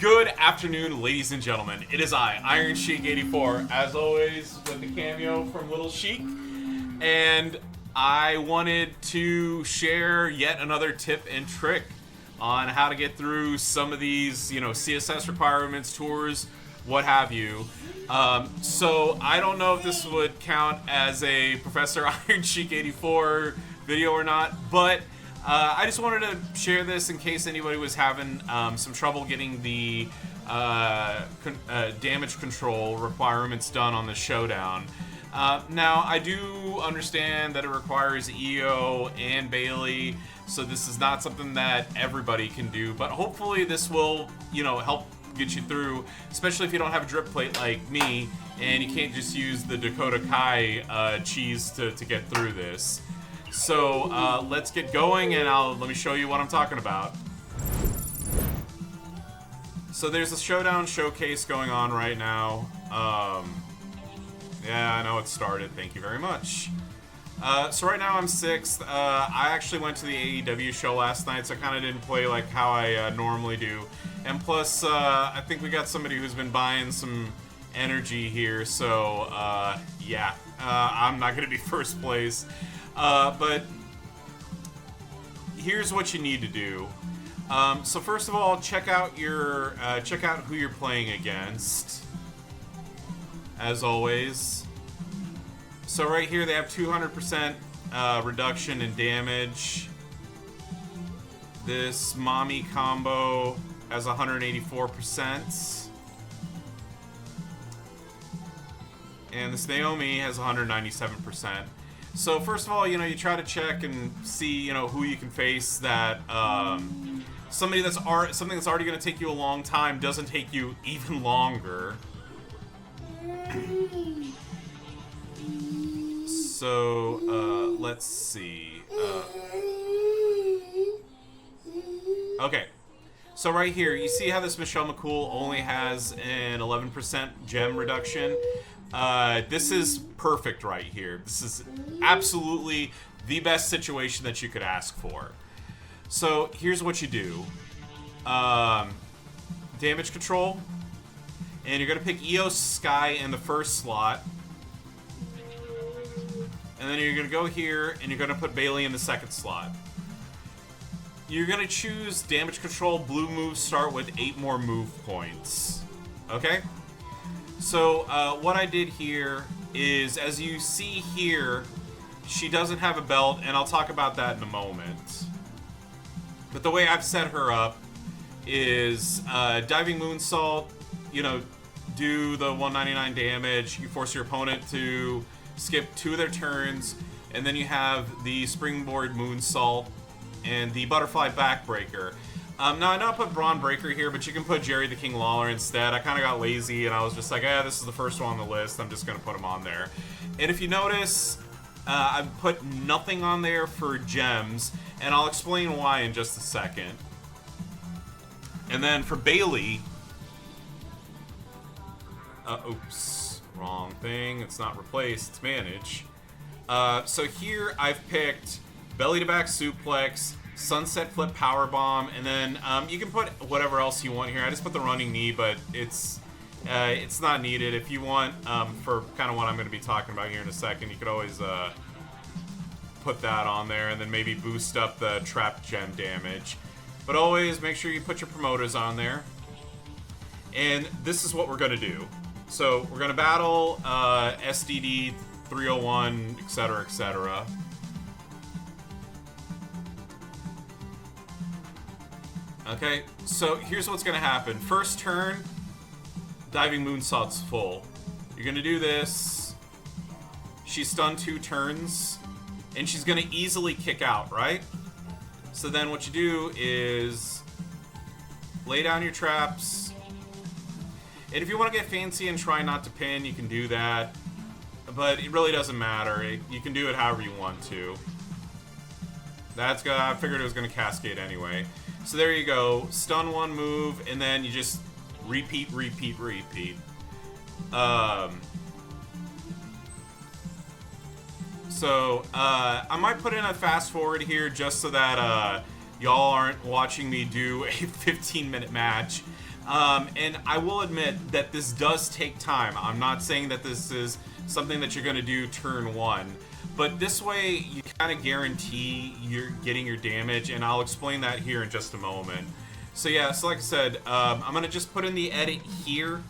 Good afternoon, ladies and gentlemen. It is I, Iron Sheik 84, as always, with the cameo from Little Sheik. And I wanted to share yet another tip and trick on how to get through some of these, CSS requirements, tours, what have you. So I don't know if this would count as a Professor Iron Sheik 84 video or not, but I just wanted to share this in case anybody was having some trouble getting the damage control requirements done on the Showdown. Now, I do understand that it requires EO and Bailey, so this is not something that everybody can do, but hopefully this will, help get you through, especially if you don't have a drip plate like me, and you can't just use the Dakota Kai cheese to get through this. So let's get going, and let me show you what I'm talking about. So there's a Showdown showcase going on right now. Yeah, I know it started. Thank you very much. So right now I'm 6th. I actually went to the AEW show last night, so I kind of didn't play like how I normally do. And plus, I think we got somebody who's been buying some energy here, so yeah, I'm not going to be first place. But here's what you need to do. So first of all, check out who you're playing against. As always. So right here they have 200% reduction in damage. This Mommy combo has 184%. And this Naomi has 197%. So first of all, you try to check and see, who you can face that something that's already going to take you a long time doesn't take you even longer. So let's see. Okay. So right here, you see how this Michelle McCool only has an 11% gem reduction? This is perfect right here. This is absolutely the best situation that you could ask for. So here's what you do. Damage control. And you're going to pick EOS Sky in the first slot. And then you're going to go here and you're going to put Bailey in the second slot. You're going to choose damage control. Blue moves start with 8 more move points. Okay? So what I did here is, as you see here, she doesn't have a belt, and I'll talk about that in a moment. But the way I've set her up is diving moonsault, do the 199 damage. You force your opponent to skip 2 of their turns, and then you have the springboard moonsault and the butterfly backbreaker. Now, I know I put Braun Breaker here, but you can put Jerry the King Lawler instead. I kind of got lazy, and I was just like, this is the first one on the list. I'm just going to put him on there. And if you notice, I've put nothing on there for gems, and I'll explain why in just a second. And then for Bailey... oops. Wrong thing. It's not replace, it's manage. So here I've picked belly to back suplex, sunset flip powerbomb, and then you can put whatever else you want here. I just put the running knee, but it's not needed. If you want, for kind of what I'm going to be talking about here in a second, you could always put that on there, and then maybe boost up the trap gem damage. But always make sure you put your promoters on there. And this is what we're going to do. So we're going to battle SDD 301, etc., etc. Okay, so here's what's going to happen. First turn, diving moonsault's full. You're going to do this. She's stunned 2 turns, and she's going to easily kick out, right? So then what you do is lay down your traps. And if you want to get fancy and try not to pin, you can do that. But it really doesn't matter. You can do it however you want to. That's good. I figured it was going to cascade anyway. So there you go. Stun 1 move, and then you just repeat. So I might put in a fast forward here just so that y'all aren't watching me do a 15-minute match. And I will admit that this does take time. I'm not saying that this is something that you're going to do turn one. But this way, you kind of guarantee you're getting your damage, and I'll explain that here in just a moment. So yeah, so like I said, I'm going to just put in the edit here.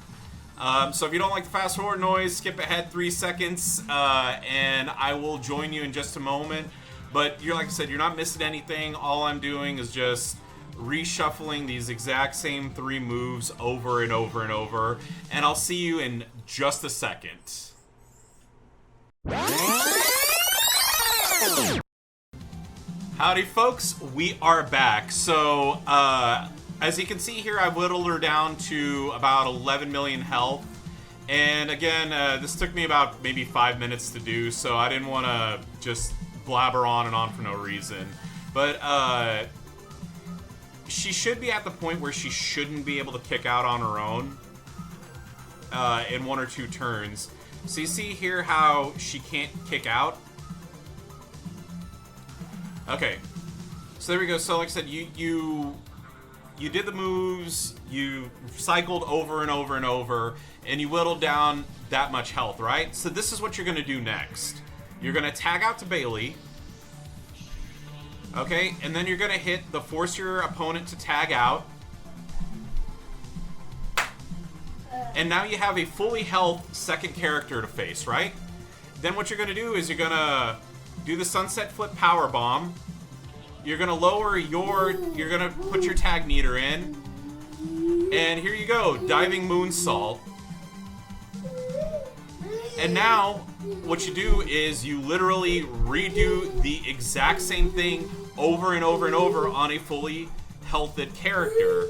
So if you don't like the fast forward noise, skip ahead 3 seconds, and I will join you in just a moment. But you're, like I said, you're not missing anything. All I'm doing is just reshuffling these exact same 3 moves over and over and over. And I'll see you in just a second. Howdy folks, we are back. So, as you can see here, I whittled her down to about 11 million health. And again, this took me about maybe 5 minutes to do, so I didn't want to just blabber on and on for no reason. But, she should be at the point where she shouldn't be able to kick out on her own in 1 or 2 turns. So you see here how she can't kick out? Okay, so there we go. So like I said, you did the moves, you cycled over and over and over, and you whittled down that much health, right? So this is what you're going to do next. You're going to tag out to Bailey, okay, and then you're going to hit the force your opponent to tag out. And now you have a fully health second character to face, right? Then what you're going to do is you're going to do the sunset flip power bomb. You're going to lower you're going to put your tag meter in. And here you go, diving moonsault. And now what you do is you literally redo the exact same thing over and over and over on a fully healthed character.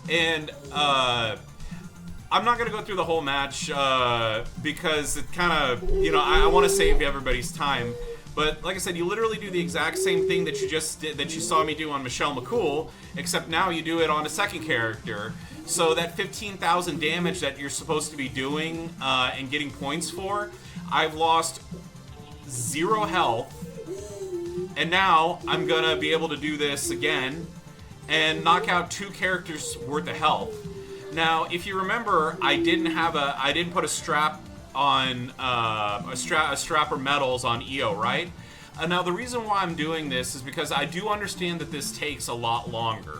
And I'm not going to go through the whole match because it kind of, you know, I want to save everybody's time. But like I said, you literally do the exact same thing that you just did, that you saw me do on Michelle McCool, except now you do it on a second character. So that 15,000 damage that you're supposed to be doing and getting points for, I've lost 0 health. And now I'm going to be able to do this again and knock out 2 characters worth of health. Now, if you remember, I didn't put a strap on a strap or medals on EO, right? Now the reason why I'm doing this is because I do understand that this takes a lot longer.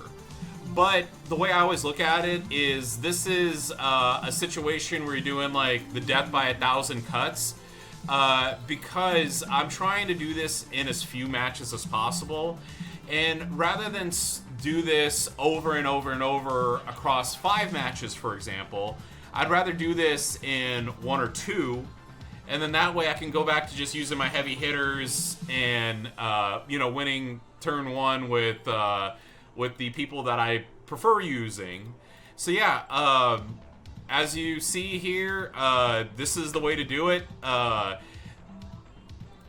But the way I always look at it is this is a situation where you're doing like the death by 1,000 cuts. Because I'm trying to do this in as few matches as possible. And rather than do this over and over and over across 5 matches, for example, I'd rather do this in 1 or 2, and then that way I can go back to just using my heavy hitters and you know, winning turn 1 with the people that I prefer using. So yeah, as you see here, this is the way to do it.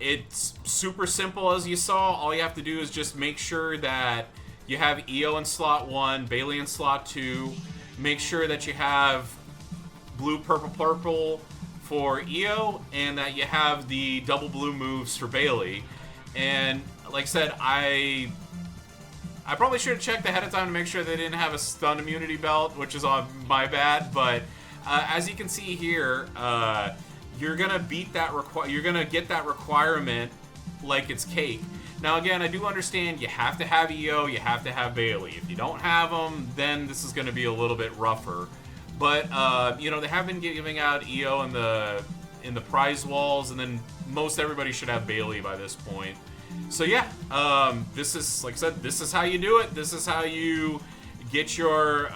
It's super simple, as you saw. All you have to do is just make sure that you have EO in slot 1, Bailey in slot 2. Make sure that you have blue, purple, purple for EO, and that you have the double blue moves for Bailey. And like I said, I probably should have checked ahead of time to make sure they didn't have a stun immunity belt, which is on my bad. But as you can see here, you're gonna beat that you're gonna get that requirement like it's cake. Now again, I do understand you have to have EO, you have to have Bailey. If you don't have them, then this is gonna be a little bit rougher. But you know, they have been giving out EO in the prize walls, and then most everybody should have Bailey by this point. So yeah, this is, like I said, this is how you do it. This is how you get your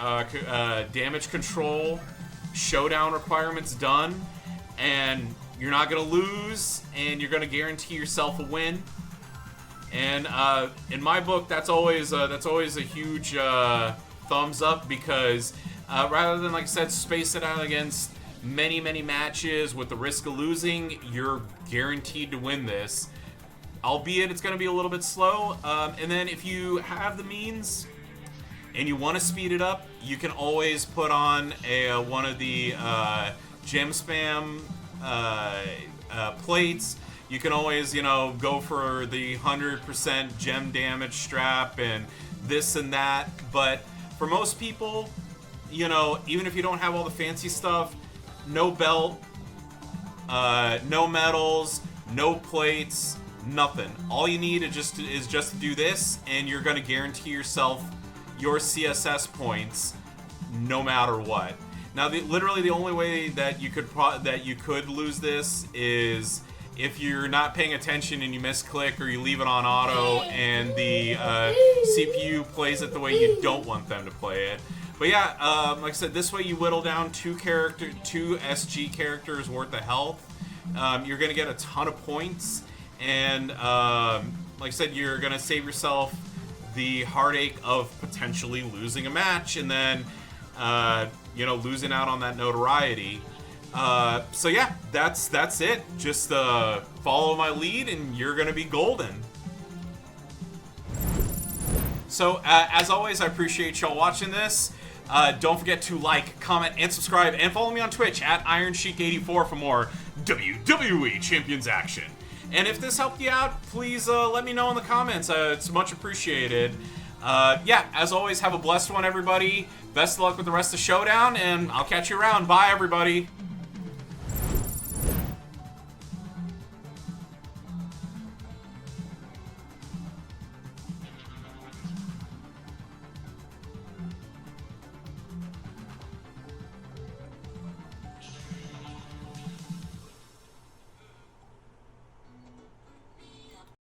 damage control showdown requirements done. And you're not going to lose, and you're going to guarantee yourself a win. And in my book, that's always a huge thumbs up, because rather than, like I said, space it out against many matches with the risk of losing, you're guaranteed to win this. Albeit it's going to be a little bit slow. And then if you have the means and you want to speed it up, you can always put on one of the gem spam plates. You can always, you know, go for the 100% gem damage strap and this and that. But for most people, you know, even if you don't have all the fancy stuff, no belt, no medals, no plates, nothing. All you need is just to do this, and you're going to guarantee yourself your CSS points no matter what. Now, literally the only way that you could lose this is if you're not paying attention and you misclick or you leave it on auto and the CPU plays it the way you don't want them to play it. But yeah, like I said, this way you whittle down two SG characters worth of health. You're going to get a ton of points, and like I said, you're going to save yourself the heartache of potentially losing a match and then you know, losing out on that notoriety. So yeah, that's it. Just follow my lead and you're gonna be golden. So as always, I appreciate y'all watching this. Don't forget to like, comment, and subscribe, and follow me on Twitch at IronSheik84 for more WWE Champions action. And if this helped you out, please let me know in the comments. It's much appreciated. Yeah, as always, have a blessed one, everybody. Best of luck with the rest of Showdown, and I'll catch you around. Bye, everybody.